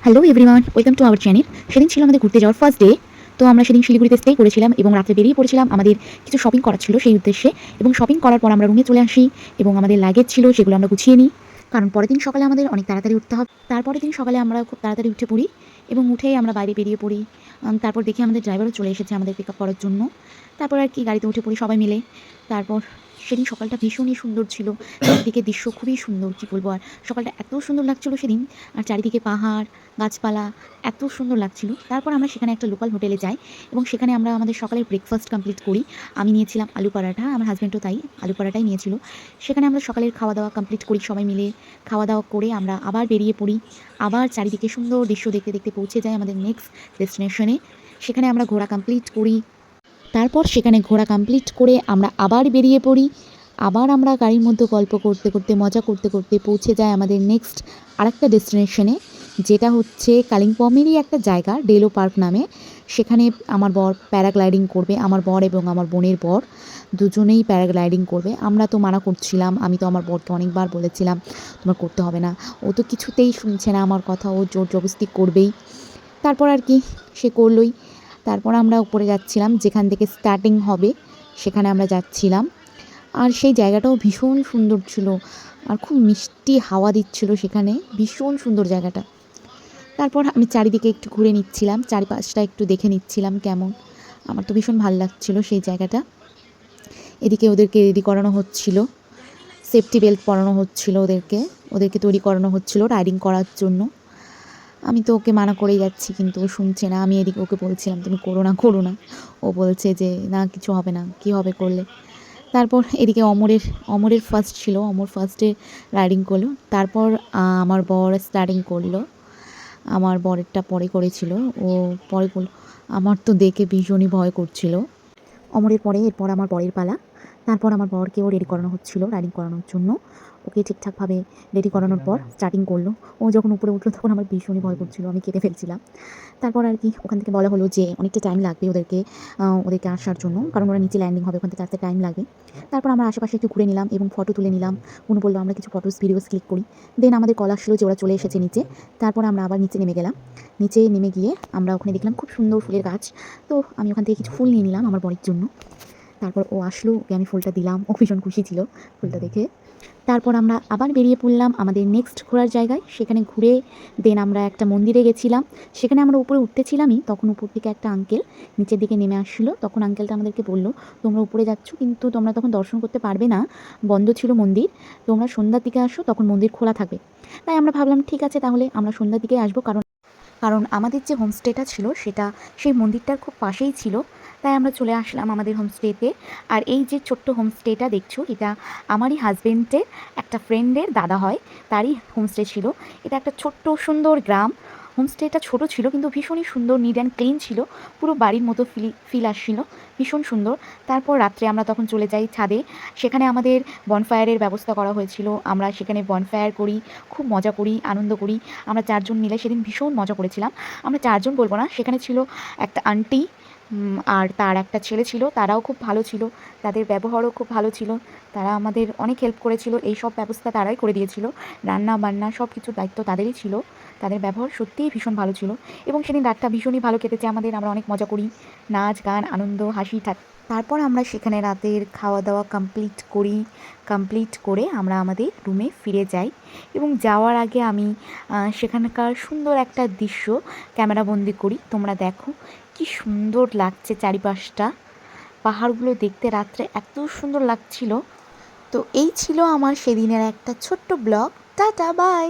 Hello everyone, welcome to our channel. সেদিন ছিল আমাদের ঘুরতে যাওয়ার ফার্স্ট ডে। তো আমরা সেদিন শিলিগুড়িতে স্টে করেছিলাম এবং রাত্রে বেরিয়ে পড়েছিলাম আমাদের কিছু শপিং করার ছিল সেই উদ্দেশ্যে। এবং শপিং করার পর আমরা রুমে চলে আসি এবং আমাদের লাগেজ ছিল সেগুলো আমরা গুছিয়ে নিই, কারণ পরের দিন সকালে আমাদের অনেক তাড়াতাড়ি উঠতে হবে। তারপরের দিন সকালে আমরা খুব তাড়াতাড়ি উঠে পড়ি এবং উঠেই আমরা বাইরে বেরিয়ে পড়ি। তারপর দেখি আমাদের ড্রাইভারও চলে এসেছে আমাদের পিক আপ করার জন্য। তারপর আর কি গাড়িতে উঠে পড়ি সবাই মিলে। তারপর সেদিন সকালটা ভীষণই সুন্দর ছিল, চারিদিকে দৃশ্য খুবই সুন্দর, কী বলবো আর। সকালটা এত সুন্দর লাগছিলো সেদিন, আর চারিদিকে পাহাড় গাছপালা, এত সুন্দর লাগছিল। তারপর আমরা সেখানে একটা লোকাল হোটেলে যাই এবং সেখানে আমরা আমাদের সকালের ব্রেকফাস্ট কমপ্লিট করি। আমি নিয়েছিলাম আলু পরাঠা, আমার হাজব্যান্ডও তাই আলু পরাঠাই নিয়েছিল। সেখানে আমরা সকালের খাওয়া দাওয়া কমপ্লিট করি সবাই মিলে। খাওয়া দাওয়া করে আমরা আবার বেরিয়ে পড়ি, আবার চারিদিকে সুন্দর দৃশ্য দেখতে দেখতে পৌঁছে যাই আমাদের নেক্সট ডেস্টিনেশনে। সেখানে আমরা ঘোরা কমপ্লিট করি। তারপর সেখানে ঘোরা কমপ্লিট করে আমরা আবার বেরিয়ে পড়ি। আবার আমরা গাড়ির মধ্যে গল্প করতে করতে মজা করতে করতে পৌঁছে যায় আমাদের নেক্সট আরেকটা ডেস্টিনেশনে, যেটা হচ্ছে কালিম্পংয়েরই একটা জায়গা ডেলো পার্ক নামে। সেখানে আমার বর প্যারাগ্লাইডিং করবে, আমার বর এবং আমার বোনের বর দুজনেই প্যারাগ্লাইডিং করবে। আমরা তো মানা করছিলাম, আমি তো আমার বরকে অনেকবার বলেছিলাম তোমার করতে হবে না, ও তো কিছুতেই শুনছে না আমার কথা, ও জোর জবরদস্তি করবেই। তারপর আর কি সে করলই। তারপর আমরা উপরে যাচ্ছিলাম, যেখান থেকে স্টার্টিং হবে সেখানে আমরা যাচ্ছিলাম। আর সেই জায়গাটাও ভীষণ সুন্দর ছিল, আর খুব মিষ্টি হাওয়া দিচ্ছিল সেখানে, ভীষণ সুন্দর জায়গাটা। তারপর আমি চারিদিকে একটু ঘুরে নিচ্ছিলাম, চারিপাশটা একটু দেখে নিচ্ছিলাম কেমন। আমার তো ভীষণ ভালো লাগছিলো সেই জায়গাটা। এদিকে ওদেরকে রেডি করানো হচ্ছিল, সেফটি বেল্ট পরানো হচ্ছিল, ওদেরকে তৈরি করানো হচ্ছিল রাইডিং করার জন্য। আমি তো ওকে মানা করেই যাচ্ছি, কিন্তু ও শুনছে না। আমি এদিকে ওকে বলছিলাম তুমি করো না করো না, ও বলছে যে না কিছু হবে না, কী হবে করলে। তারপর এদিকে অমরের ফার্স্ট ছিল, অমর ফার্স্টে রাইডিং করলো। তারপর আমার বর স্টার্টিং করলো, আমার বরেরটা পরে করেছিল, ও পরে করলো। আমার তো দেখে ভীষণই ভয় করছিল। অমরের পরে এরপর আমার বরের পালা। তারপর আমার বরকেও রেডি করানো হচ্ছিল রাইডিং করানোর জন্য। ওকে ঠিকঠাকভাবে রেডি করানোর পর স্টার্টিং করলো। ও যখন উপরে উঠলো তখন আমার ভীষণই ভয় করছিল, আমি কেঁদে ফেলছিলাম। তারপর আর কি ওখান থেকে বলা হলো যে অনেকটা টাইম লাগবে ওদেরকে আসার জন্য, কারণ ওরা নিচে ল্যান্ডিং হবে, ওখান থেকে আসতে টাইম লাগবে। তারপর আমরা আশেপাশে একটু ঘুরে নিলাম এবং ফটো তুলে নিলাম। কোনো বললো আমরা কিছু ফটোস ভিডিওস ক্লিক করি। দেন আমাদের কল আসলো যে ওরা চলে এসেছে নিচে। তারপর আমরা আবার নিচে নেমে গেলাম। নিচে নেমে গিয়ে আমরা ওখানে দেখলাম খুব সুন্দর ফুলের গাছ। তো আমি ওখান থেকে কিছু ফুল নিয়ে নিলাম আমার বরের জন্য। তারপর ও আসলো, ওকে আমি ফুলটা দিলাম, ও ভীষণ খুশি ছিল ফুলটা দেখে। তারপর আমরা আবার বেরিয়ে পড়লাম আমাদের নেক্সট ঘোরার জায়গায়। সেখানে ঘুরে দেন আমরা একটা মন্দিরে গেছিলাম। সেখানে আমরা উপরে উঠতেছিলামই, তখন উপর থেকে একটা আঙ্কেল নিচের দিকে নেমে আসছিলো। তখন আঙ্কেলটা আমাদেরকে বললো তোমরা উপরে যাচ্ছ কিন্তু তোমরা তখন দর্শন করতে পারবে না, বন্ধ ছিল মন্দির, তোমরা সন্ধ্যার দিকে আসো, তখন মন্দির খোলা থাকবে। তাই আমরা ভাবলাম ঠিক আছে তাহলে আমরা সন্ধ্যার দিকে আসবো, কারণ আমাদের যে হোমস্টেটা ছিল সেটা সেই মন্দিরটার খুব পাশেই ছিল। তাই আমরা চলে আসলাম আমাদের হোমস্টেতে। আর এই যে ছোট্ট হোমস্টেটা দেখছো, এটা আমারই হাজবেন্ডের একটা ফ্রেন্ডের দাদা হয়, তারই হোমস্টে ছিল। এটা একটা ছোট্ট সুন্দর গ্রাম। হোমস্টেটা ছোট ছিল কিন্তু ভীষণই সুন্দর, নিট অ্যান্ড ক্লিন ছিল, পুরো বাড়ির মতো ফিল আসছিল, ভীষণ সুন্দর। তারপর রাত্রে আমরা তখন চলে যাই ছাদে। সেখানে আমাদের বনফায়ারের ব্যবস্থা করা হয়েছিল, আমরা সেখানে বনফায়ার করি, খুব মজা করি, আনন্দ করি। আমরা চারজন মিলে সেদিন ভীষণ মজা করেছিলাম। আমরা চারজন বলবো না, সেখানে ছিল একটা আন্টি আর তার একটা ছেলে ছিল, তারাও খুব ভালো ছিল, তাদের ব্যবহারও খুব ভালো ছিল। তারা আমাদের অনেক হেল্প করেছিল, এই সব ব্যবস্থা তারাই করে দিয়েছিল, রান্না বান্না সব কিছুর দায়িত্ব তাদেরই ছিল। তাদের ব্যবহার সত্যিই ভীষণ ভালো ছিল এবং সেদিন রাতটা ভীষণই ভালো কেটেছে আমাদের। আমরা অনেক মজা করি, নাচ গান আনন্দ হাসি ঠাট্টা। তারপর আমরা সেখানে রাতের খাওয়া দাওয়া কমপ্লিট করে আমরা আমাদের রুমে ফিরে যাই। এবং যাওয়ার আগে আমি সেখানকার সুন্দর একটা দৃশ্য ক্যামেরাবন্দি করি, তোমরা দেখো কি সুন্দর লাগছে চারিপাশটা, পাহাড়গুলো দেখতে রাত্রে এত সুন্দর লাগছিল। তো এই ছিল আমার সেদিনের একটা ছোট্ট ব্লগ। Tata bye.